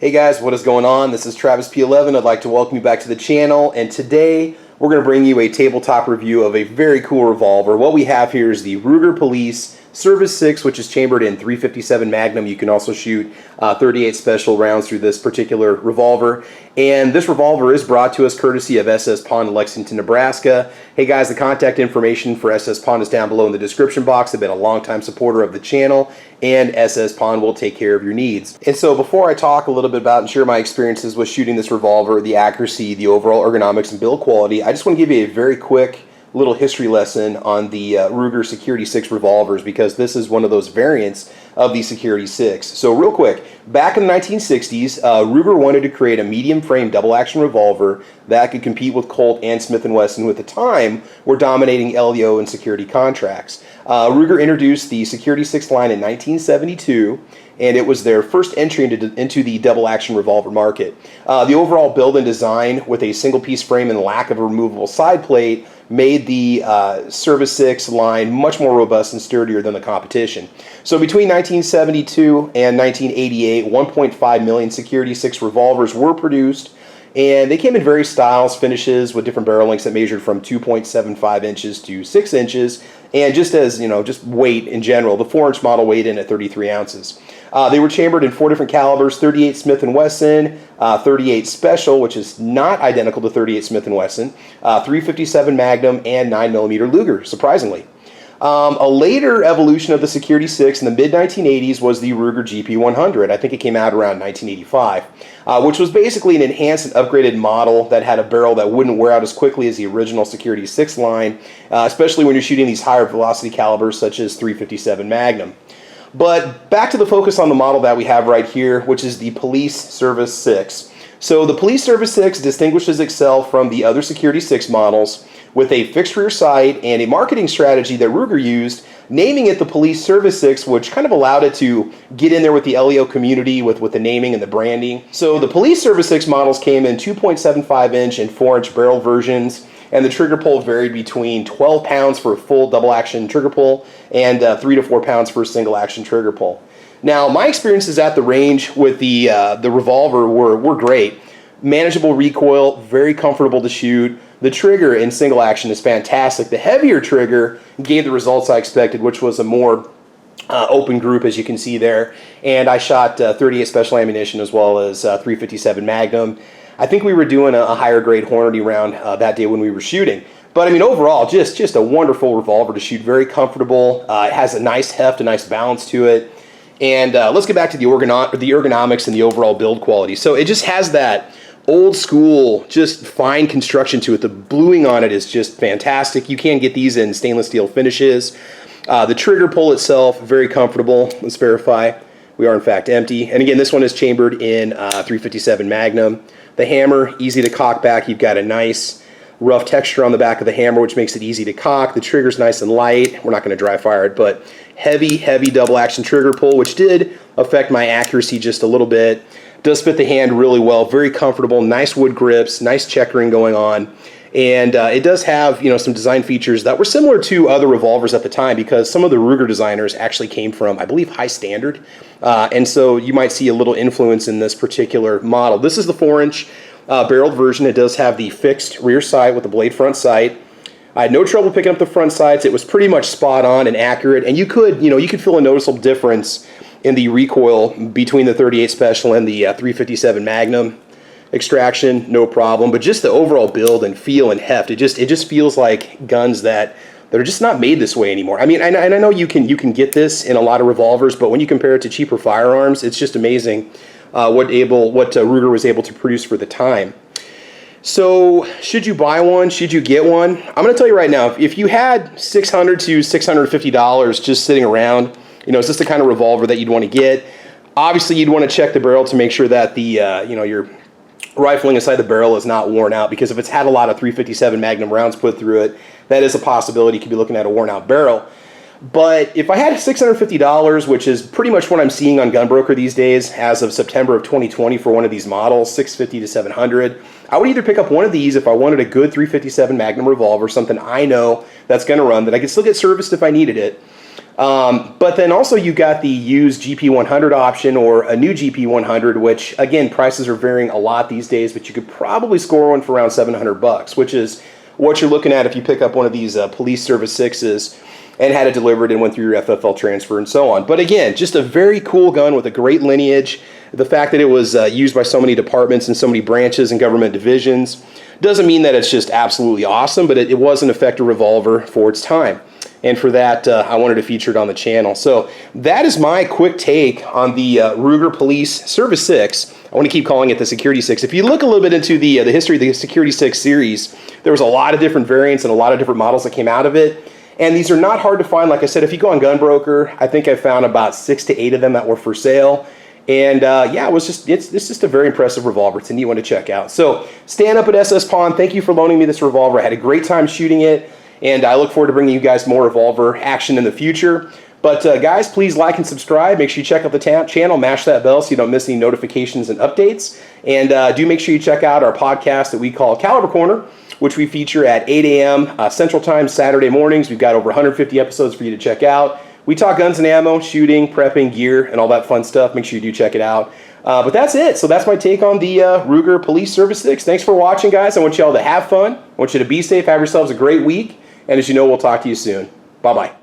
Hey guys, what is going on? This is Travis P11. I'd like to welcome you back to the channel, and today we're going to bring you a tabletop review of a very cool revolver. What we have here is the Ruger Police Service 6, which is chambered in .357 Magnum. You can also shoot 38 special rounds through this particular revolver. And this revolver is brought to us courtesy of SS Pawn in Lexington, Nebraska. Hey guys, the contact information for SS Pawn is down below in the description box. They've been a longtime supporter of the channel, and SS Pawn will take care of your needs. And so before I talk a little bit about and share my experiences with shooting this revolver, the accuracy, the overall ergonomics, and build quality, I just want to give you a very quick little history lesson on the Ruger Security 6 revolvers, because this is one of those variants of the Security 6. So real quick, back in the 1960s, Ruger wanted to create a medium frame double action revolver that could compete with Colt and Smith & Wesson, who at the time were dominating LEO and security contracts. Ruger introduced the Security 6 line in 1972, and it was their first entry into the double action revolver market. The overall build and design with a single piece frame and lack of a removable side plate made the Service 6 line much more robust and sturdier than the competition. So between 1972 and 1988, 1.5 million Security 6 revolvers were produced, and they came in various styles, finishes, with different barrel lengths that measured from 2.75 inches to 6 inches. And just as, just weight in general, the 4-inch model weighed in at 33 ounces. They were chambered in 4 different calibers: 38 Smith & Wesson, 38 Special, which is not identical to 38 Smith & Wesson, .357 Magnum, and 9mm Luger, surprisingly. A later evolution of the Security 6 in the mid-1980s was the Ruger GP100. I think it came out around 1985, which was basically an enhanced and upgraded model that had a barrel that wouldn't wear out as quickly as the original Security 6 line, especially when you're shooting these higher velocity calibers such as .357 Magnum. But back to the focus on the model that we have right here, which is the Police Service 6. So the Police Service 6 distinguishes itself from the other Security 6 models with a fixed rear sight and a marketing strategy that Ruger used, naming it the Police Service 6, which kind of allowed it to get in there with the LEO community with the naming and the branding. So the Police Service 6 models came in 2.75-inch and 4-inch barrel versions, and the trigger pull varied between 12 pounds for a full double action trigger pull and 3 to 4 pounds for a single action trigger pull. Now, my experiences at the range with the revolver were great. Manageable recoil, very comfortable to shoot. The trigger in single action is fantastic. The heavier trigger gave the results I expected, which was a more open group, as you can see there. And I shot 38 special ammunition as well as .357 Magnum. I think we were doing a higher grade Hornady round that day when we were shooting. But I mean, overall, just a wonderful revolver to shoot, very comfortable. It has a nice heft, a nice balance to it. And let's get back to the ergonomics and the overall build quality. So it just has that old school, just fine construction to it. The bluing on it is just fantastic. You can get these in stainless steel finishes. The trigger pull itself, very comfortable. Let's verify. We are in fact empty. And again, this one is chambered in .357 Magnum. The hammer, easy to cock back. You've got a nice rough texture on the back of the hammer, which makes it easy to cock. The trigger's nice and light. We're not going to dry fire it, but heavy double action trigger pull, which did affect my accuracy just a little bit. Does fit the hand really well, very comfortable, nice wood grips, nice checkering going on. And it does have, some design features that were similar to other revolvers at the time, because some of the Ruger designers actually came from, I believe, High Standard. And so you might see a little influence in this particular model. This is the 4-inch barreled version. It does have the fixed rear sight with the blade front sight. I had no trouble picking up the front sights. It was pretty much spot on and accurate. And you could feel a noticeable difference in the recoil between the 38 Special and the .357 Magnum. Extraction, no problem, but just the overall build and feel and heft, it just feels like guns that are just not made this way anymore. I mean, and I know you can get this in a lot of revolvers, but when you compare it to cheaper firearms, it's just amazing what Ruger was able to produce for the time. So, should you buy one? Should you get one? I'm going to tell you right now, if you had $600 to $650 just sitting around, is this the kind of revolver that you'd want to get? Obviously, you'd want to check the barrel to make sure that the your rifling inside the barrel is not worn out, because if it's had a lot of .357 Magnum rounds put through it, that is a possibility. You could be looking at a worn out barrel. But if I had $650, which is pretty much what I'm seeing on Gunbroker these days as of September of 2020 for one of these models, $650 to $700, I would either pick up one of these if I wanted a good .357 Magnum revolver, something I know that's going to run, that I could still get serviced if I needed it. But then also you got the used GP100 option or a new GP100, which again, prices are varying a lot these days, but you could probably score one for around $700, which is what you're looking at if you pick up one of these police service 6s and had it delivered and went through your FFL transfer and so on. But again, just a very cool gun with a great lineage. The fact that it was used by so many departments and so many branches and government divisions doesn't mean that it's just absolutely awesome, but it was an effective revolver for its time. And for that, I wanted to feature it on the channel. So that is my quick take on the Ruger Police Service 6. I want to keep calling it the Security 6. If you look a little bit into the history of the Security 6 series, there was a lot of different variants and a lot of different models that came out of it. And these are not hard to find. Like I said, if you go on Gunbroker, I think I found about 6 to 8 of them that were for sale. And yeah, it's just a very impressive revolver. It's a neat one to check out. So Stan up at SS Pawn, thank you for loaning me this revolver. I had a great time shooting it, and I look forward to bringing you guys more revolver action in the future. But guys, please like and subscribe. Make sure you check out the channel, mash that bell so you don't miss any notifications and updates. And do make sure you check out our podcast that we call Caliber Corner, which we feature at 8 a.m. Central Time Saturday mornings. We've got over 150 episodes for you to check out. We talk guns and ammo, shooting, prepping, gear, and all that fun stuff. Make sure you do check it out. But that's it. So that's my take on the Ruger Police Service 6. Thanks for watching, guys. I want you all to have fun. I want you to be safe. Have yourselves a great week. And as you know, we'll talk to you soon. Bye-bye.